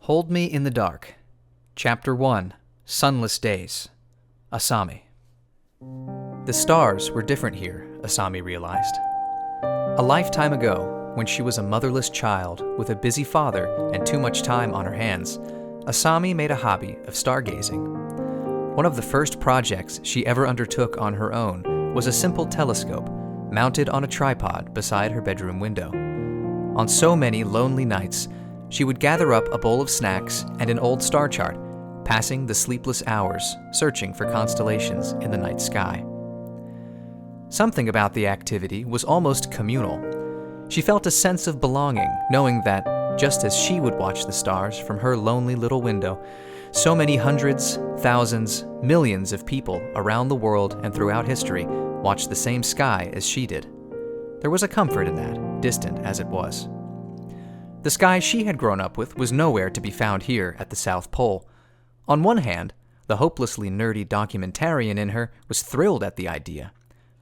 Hold Me in the Dark. Chapter 1. Sunless Days. Asami. The stars were different here, Asami realized. A lifetime ago, when she was a motherless child with a busy father and too much time on her hands, Asami made a hobby of stargazing. One of the first projects she ever undertook on her own was a simple telescope mounted on a tripod beside her bedroom window. On so many lonely nights, she would gather up a bowl of snacks and an old star chart, passing the sleepless hours searching for constellations in the night sky. Something about the activity was almost communal. She felt a sense of belonging, knowing that, just as she would watch the stars from her lonely little window, so many hundreds, thousands, millions of people around the world and throughout history watched the same sky as she did. There was a comfort in that, distant as it was. The sky she had grown up with was nowhere to be found here at the South Pole. On one hand, the hopelessly nerdy documentarian in her was thrilled at the idea.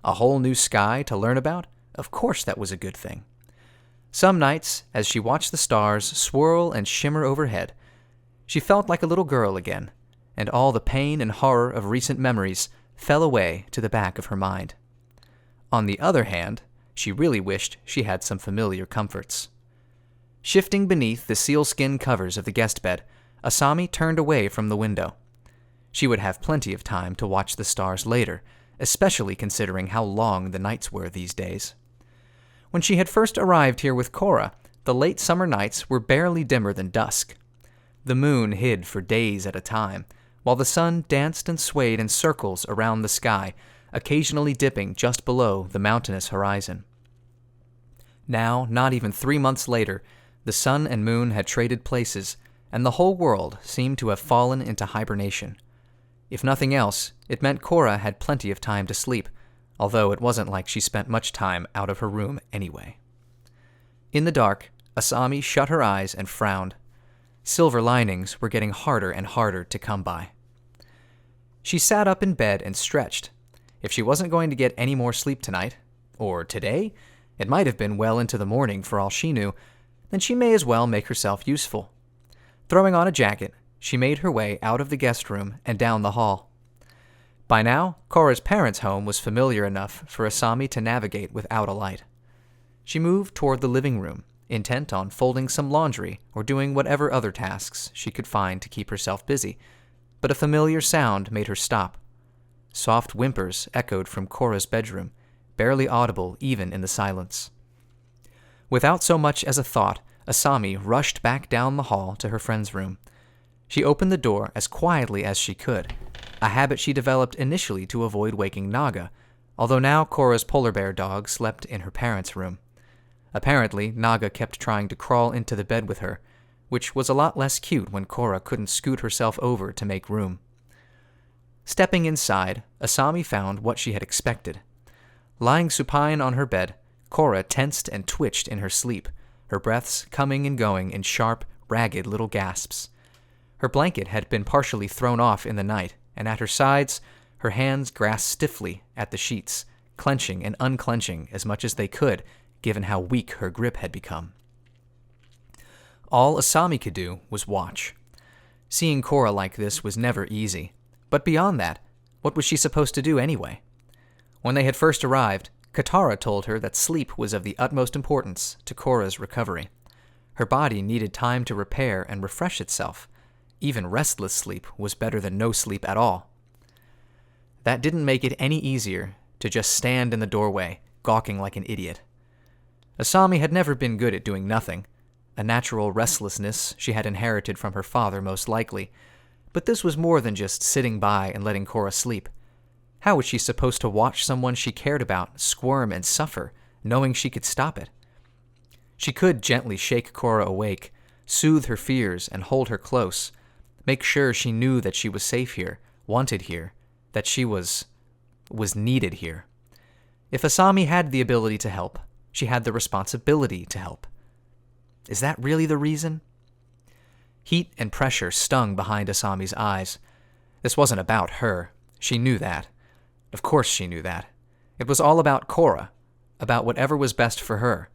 A whole new sky to learn about? Of course that was a good thing. Some nights, as she watched the stars swirl and shimmer overhead, she felt like a little girl again, and all the pain and horror of recent memories fell away to the back of her mind. On the other hand, she really wished she had some familiar comforts. Shifting beneath the sealskin covers of the guest bed, Asami turned away from the window. She would have plenty of time to watch the stars later, especially considering how long the nights were these days. When she had first arrived here with Korra, the late summer nights were barely dimmer than dusk. The moon hid for days at a time, while the sun danced and swayed in circles around the sky, occasionally dipping just below the mountainous horizon. Now, not even 3 months later, the sun and moon had traded places, and the whole world seemed to have fallen into hibernation. If nothing else, it meant Korra had plenty of time to sleep, although it wasn't like she spent much time out of her room anyway. In the dark, Asami shut her eyes and frowned. Silver linings were getting harder and harder to come by. She sat up in bed and stretched. If she wasn't going to get any more sleep tonight, or today, it might have been well into the morning for all she knew, then she may as well make herself useful. Throwing on a jacket, she made her way out of the guest room and down the hall. By now, Korra's parents' home was familiar enough for Asami to navigate without a light. She moved toward the living room, intent on folding some laundry or doing whatever other tasks she could find to keep herself busy, but a familiar sound made her stop. Soft whimpers echoed from Korra's bedroom, barely audible even in the silence. Without so much as a thought, Asami rushed back down the hall to her friend's room. She opened the door as quietly as she could, a habit she developed initially to avoid waking Naga, although now Korra's polar bear dog slept in her parents' room. Apparently, Naga kept trying to crawl into the bed with her, which was a lot less cute when Korra couldn't scoot herself over to make room. Stepping inside, Asami found what she had expected. Lying supine on her bed, Korra tensed and twitched in her sleep, her breaths coming and going in sharp, ragged little gasps. Her blanket had been partially thrown off in the night, and at her sides, her hands grasped stiffly at the sheets, clenching and unclenching as much as they could, given how weak her grip had become. All Asami could do was watch. Seeing Korra like this was never easy, but beyond that, what was she supposed to do anyway? When they had first arrived, Katara told her that sleep was of the utmost importance to Korra's recovery. Her body needed time to repair and refresh itself. Even restless sleep was better than no sleep at all. That didn't make it any easier to just stand in the doorway, gawking like an idiot. Asami had never been good at doing nothing, a natural restlessness she had inherited from her father most likely, but this was more than just sitting by and letting Korra sleep. How was she supposed to watch someone she cared about squirm and suffer, knowing she could stop it? She could gently shake Korra awake, soothe her fears and hold her close, make sure she knew that she was safe here, wanted here, that she was needed here. If Asami had the ability to help, she had the responsibility to help. Is that really the reason? Heat and pressure stung behind Asami's eyes. This wasn't about her. She knew that. Of course she knew that. It was all about Korra, about whatever was best for her,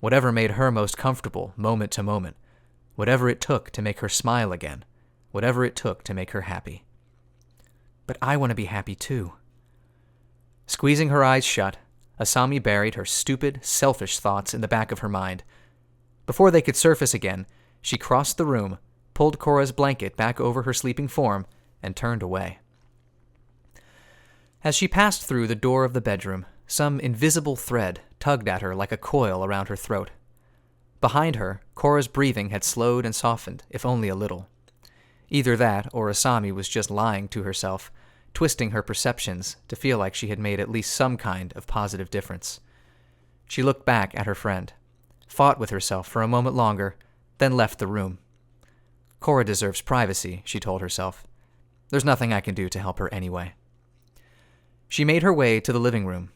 whatever made her most comfortable moment to moment, whatever it took to make her smile again, whatever it took to make her happy. But I want to be happy too. Squeezing her eyes shut, Asami buried her stupid, selfish thoughts in the back of her mind. Before they could surface again, she crossed the room, pulled Korra's blanket back over her sleeping form, and turned away. As she passed through the door of the bedroom, some invisible thread tugged at her like a coil around her throat. Behind her, Korra's breathing had slowed and softened, if only a little. Either that, or Asami was just lying to herself, twisting her perceptions to feel like she had made at least some kind of positive difference. She looked back at her friend, fought with herself for a moment longer, then left the room. Korra deserves privacy, she told herself. There's nothing I can do to help her anyway. She made her way to the living room.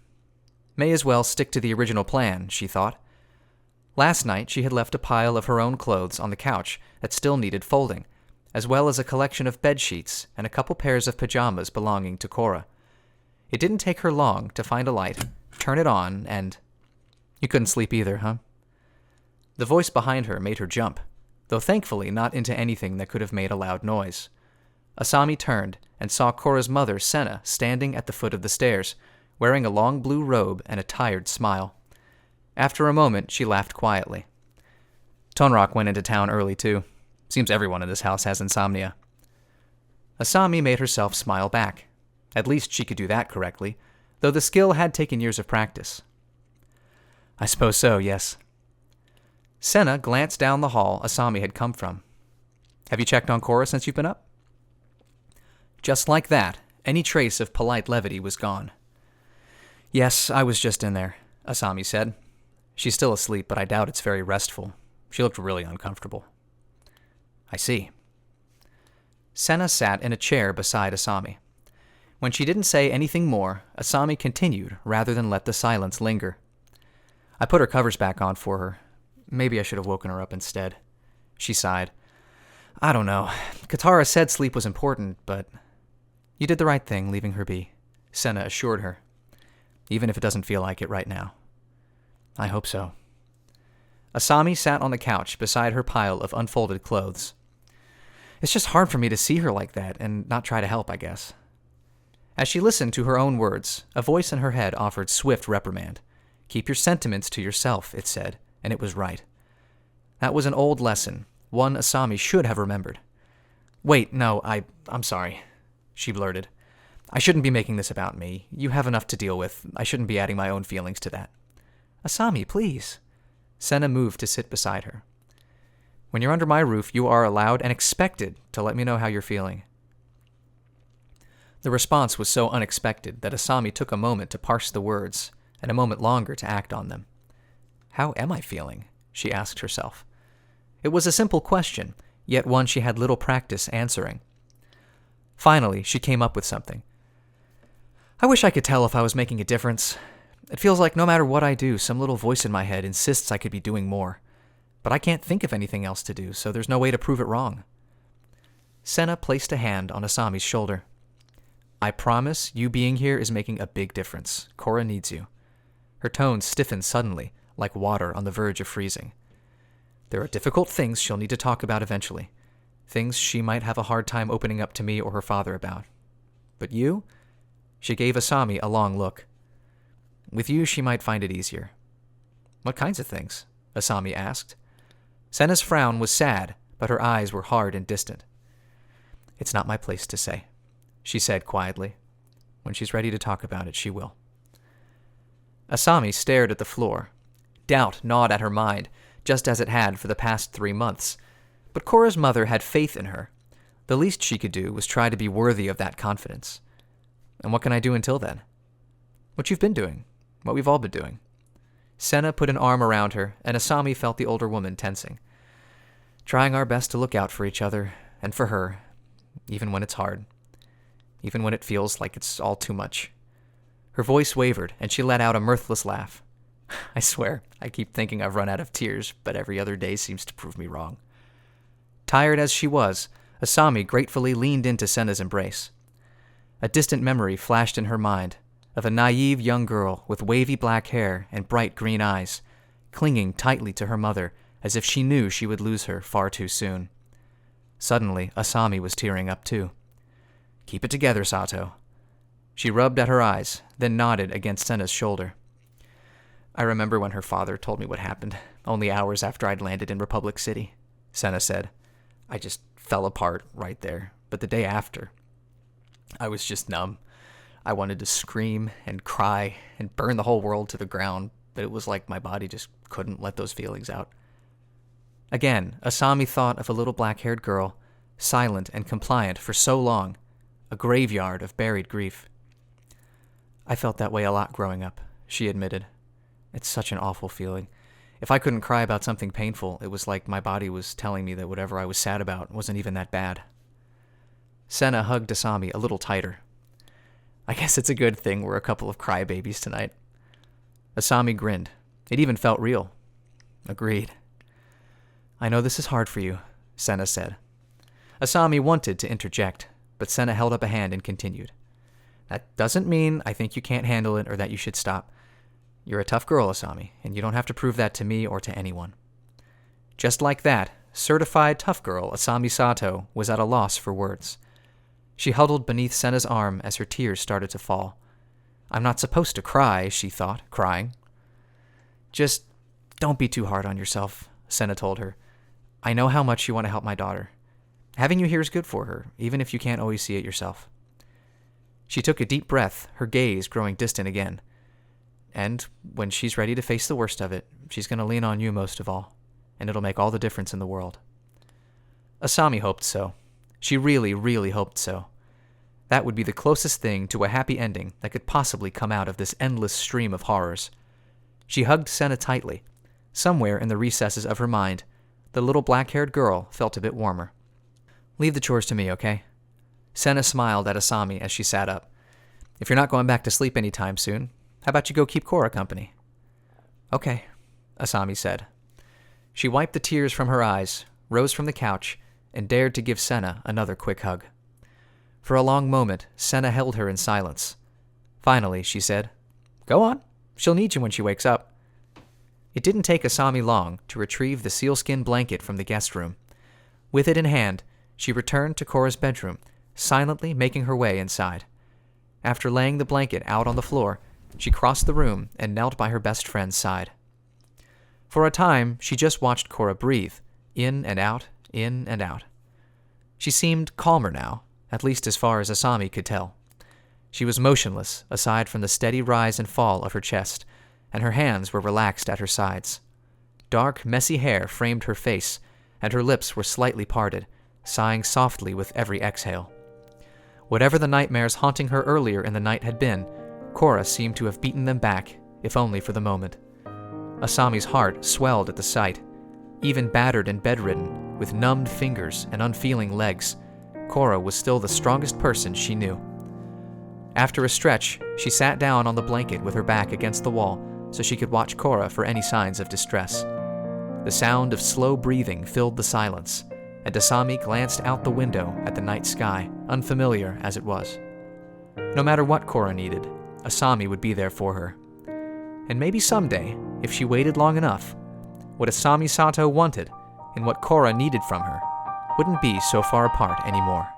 May as well stick to the original plan, she thought. Last night she had left a pile of her own clothes on the couch that still needed folding, as well as a collection of bed sheets and a couple pairs of pajamas belonging to Korra. It didn't take her long to find a light, turn it on, and... You couldn't sleep either, huh? The voice behind her made her jump, though thankfully not into anything that could have made a loud noise. Asami turned and saw Korra's mother, Senna, standing at the foot of the stairs, wearing a long blue robe and a tired smile. After a moment, she laughed quietly. Tonrock went into town early, too. Seems everyone in this house has insomnia. Asami made herself smile back. At least she could do that correctly, though the skill had taken years of practice. I suppose so, yes. Senna glanced down the hall Asami had come from. Have you checked on Korra since you've been up? Just like that, any trace of polite levity was gone. Yes, I was just in there, Asami said. She's still asleep, but I doubt it's very restful. She looked really uncomfortable. I see. Senna sat in a chair beside Asami. When she didn't say anything more, Asami continued rather than let the silence linger. I put her covers back on for her. Maybe I should have woken her up instead. She sighed. I don't know. Katara said sleep was important, but... You did the right thing, leaving her be, Senna assured her. Even if it doesn't feel like it right now. I hope so. Asami sat on the couch beside her pile of unfolded clothes. It's just hard for me to see her like that and not try to help, I guess. As she listened to her own words, a voice in her head offered swift reprimand. Keep your sentiments to yourself, it said, and it was right. That was an old lesson, one Asami should have remembered. Wait, no, I'm sorry, she blurted. I shouldn't be making this about me. You have enough to deal with. I shouldn't be adding my own feelings to that. Asami, please. Senna moved to sit beside her. When you're under my roof, you are allowed and expected to let me know how you're feeling. The response was so unexpected that Asami took a moment to parse the words, and a moment longer to act on them. How am I feeling? She asked herself. It was a simple question, yet one she had little practice answering. Finally, she came up with something. I wish I could tell if I was making a difference. It feels like no matter what I do, some little voice in my head insists I could be doing more. But I can't think of anything else to do, so there's no way to prove it wrong. Senna placed a hand on Asami's shoulder. I promise you being here is making a big difference. Korra needs you. Her tone stiffened suddenly, like water on the verge of freezing. There are difficult things she'll need to talk about eventually. Things she might have a hard time opening up to me or her father about. But you? She gave Asami a long look. With you, she might find it easier. What kinds of things? Asami asked. Senna's frown was sad, but her eyes were hard and distant. It's not my place to say, she said quietly. When she's ready to talk about it, she will. Asami stared at the floor. Doubt gnawed at her mind, just as it had for the past 3 months. But Korra's mother had faith in her. The least she could do was try to be worthy of that confidence. And what can I do until then? What you've been doing. What we've all been doing. Senna put an arm around her, and Asami felt the older woman tensing. Trying our best to look out for each other, and for her, even when it's hard. Even when it feels like it's all too much. Her voice wavered, and she let out a mirthless laugh. I swear, I keep thinking I've run out of tears, but every other day seems to prove me wrong. Tired as she was, Asami gratefully leaned into Senna's embrace. A distant memory flashed in her mind of a naive young girl with wavy black hair and bright green eyes, clinging tightly to her mother as if she knew she would lose her far too soon. Suddenly, Asami was tearing up too. "Keep it together, Sato." She rubbed at her eyes, then nodded against Senna's shoulder. "I remember when her father told me what happened, only hours after I'd landed in Republic City," Senna said. "I just fell apart right there, but the day after, I was just numb. I wanted to scream and cry and burn the whole world to the ground, but it was like my body just couldn't let those feelings out." Again, Asami thought of a little black-haired girl, silent and compliant for so long, a graveyard of buried grief. "I felt that way a lot growing up," she admitted. "It's such an awful feeling. If I couldn't cry about something painful, it was like my body was telling me that whatever I was sad about wasn't even that bad." Senna hugged Asami a little tighter. "I guess it's a good thing we're a couple of crybabies tonight." Asami grinned. It even felt real. "Agreed." "I know this is hard for you," Senna said. Asami wanted to interject, but Senna held up a hand and continued. "That doesn't mean I think you can't handle it or that you should stop. You're a tough girl, Asami, and you don't have to prove that to me or to anyone." Just like that, certified tough girl Asami Sato was at a loss for words. She huddled beneath Senna's arm as her tears started to fall. "I'm not supposed to cry," she thought, crying. "Just don't be too hard on yourself," Senna told her. "I know how much you want to help my daughter. Having you here is good for her, even if you can't always see it yourself." She took a deep breath, her gaze growing distant again. "And when she's ready to face the worst of it, she's going to lean on you most of all, and it'll make all the difference in the world." Asami hoped so. She really, really hoped so. That would be the closest thing to a happy ending that could possibly come out of this endless stream of horrors. She hugged Senna tightly. Somewhere in the recesses of her mind, the little black-haired girl felt a bit warmer. "Leave the chores to me, okay?" Senna smiled at Asami as she sat up. "If you're not going back to sleep anytime soon, how about you go keep Korra company?" "Okay," Asami said. She wiped the tears from her eyes, rose from the couch, and dared to give Senna another quick hug. For a long moment, Senna held her in silence. Finally, she said, "Go on. She'll need you when she wakes up." It didn't take Asami long to retrieve the sealskin blanket from the guest room. With it in hand, she returned to Korra's bedroom, silently making her way inside. After laying the blanket out on the floor, she crossed the room and knelt by her best friend's side. For a time, she just watched Korra breathe, in and out, in and out. She seemed calmer now, at least as far as Asami could tell. She was motionless, aside from the steady rise and fall of her chest, and her hands were relaxed at her sides. Dark, messy hair framed her face, and her lips were slightly parted, sighing softly with every exhale. Whatever the nightmares haunting her earlier in the night had been, Korra seemed to have beaten them back, if only for the moment. Asami's heart swelled at the sight. Even battered and bedridden, with numbed fingers and unfeeling legs, Korra was still the strongest person she knew. After a stretch, she sat down on the blanket with her back against the wall so she could watch Korra for any signs of distress. The sound of slow breathing filled the silence, and Asami glanced out the window at the night sky, unfamiliar as it was. No matter what Korra needed, Asami would be there for her. And maybe someday, if she waited long enough, what Asami Sato wanted and what Korra needed from her wouldn't be so far apart anymore.